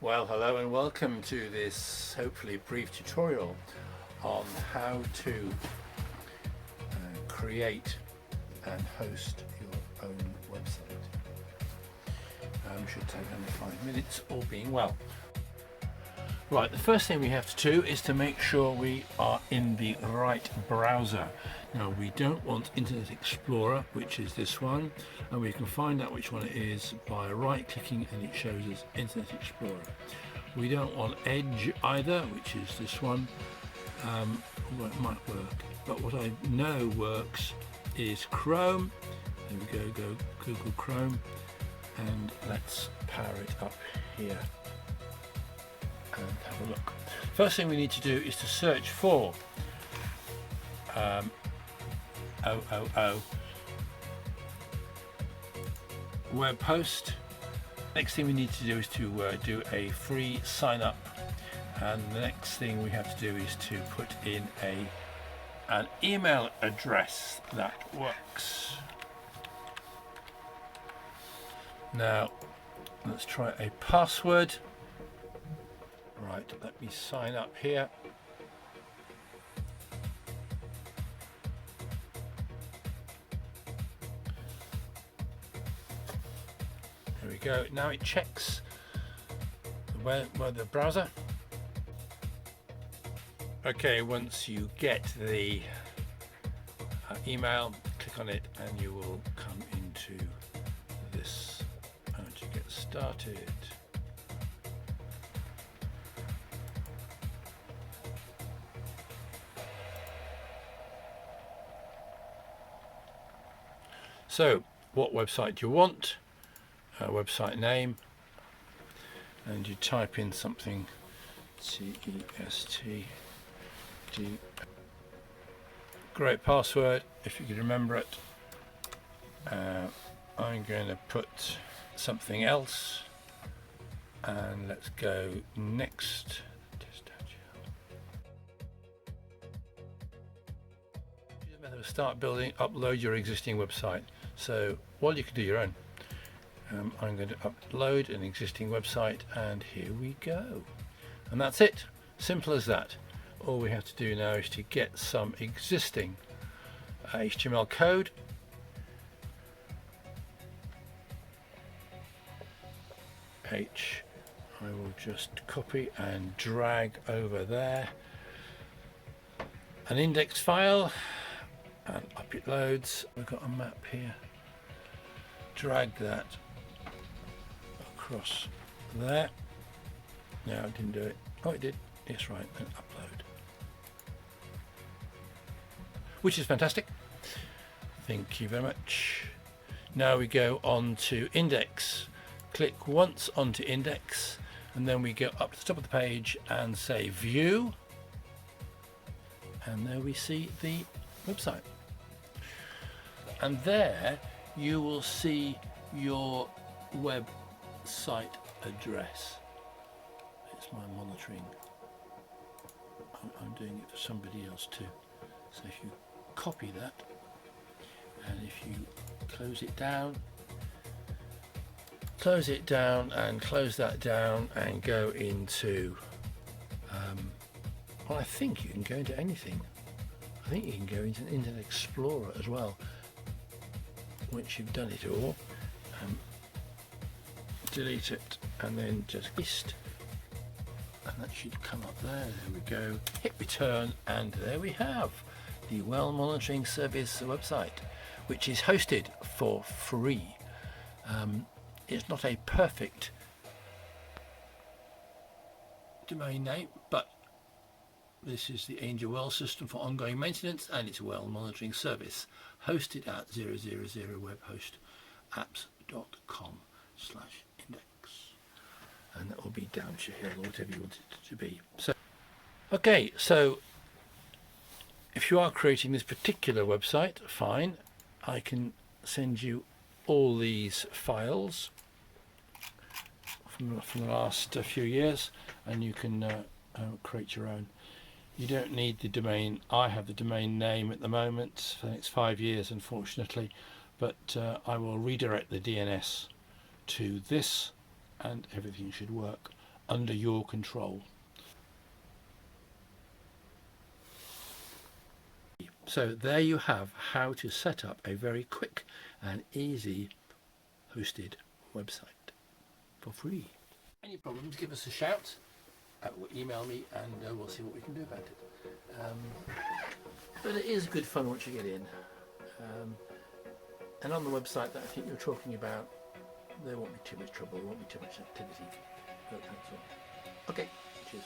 Well, hello and welcome to this hopefully brief tutorial on how to create and host your own website. Should take only 5 minutes, all being well. Right, the first thing we have to do is to make sure we are in the right browser. Now, we don't want Internet Explorer, which is this one, and we can find out which one it is by right-clicking, and it shows us Internet Explorer. We don't want Edge either, which is this one. Although it might work, but what I know works is Chrome. There we go Google Chrome, and let's power it up here and have a look. First thing we need to do is to search for web host. Next thing we need to do is to do a free sign up, and the next thing we have to do is to put in an email address that works. Now let's try a password. Right, let me sign up here. There we go. Now it checks the browser. Okay, once you get the email, click on it and you will come into this to get started. So, what website do you want? Website name, and you type in something TEST. Great password if you could remember it. I'm going to put something else, and let's go next. Start building, upload your existing website. So while you can do your own, I'm going to upload an existing website, and here we go. And that's it. Simple as that. All we have to do now is to get some existing HTML code. I will just copy and drag over there an index file, and up it loads. We've got a map here. Drag that across there. No, I didn't do it. Oh, it did. Yes, right. And upload. Which is fantastic. Thank you very much. Now we go on to index. Click once onto index, and then we go up to the top of the page and say view. And there we see the website. And there you will see your website address. It's my monitoring. I'm doing it for somebody else too. So if you copy that, and if you close it down and close that down and go into well, I think you can go into anything. I think you can go into Internet Explorer as well. Once you've done it all, delete it and then just paste, and that should come up there. There we go. Hit return, and there we have the Well Monitoring Service website, which is hosted for free. It's not a perfect domain name, but this is the Angel Well system for ongoing maintenance, and it's a Well Monitoring Service hosted at 000webhost.apps.com/index, and that will be Downshire Hill or whatever you want it to be. So, okay, so if you are creating this particular website, fine, I can send you all these files from the last few years, and you can create your own. You don't need the domain. I have the domain name at the moment for the next 5 years, unfortunately, but I will redirect the DNS to this, and everything should work under your control. So there you have how to set up a very quick and easy hosted website for free. Any problems, give us a shout, or email me, and we'll see what we can do about it. But it is good fun once you get in. And on the website that I think you're talking about, there won't be too much trouble, there won't be too much activity. But that's all. Okay, cheers.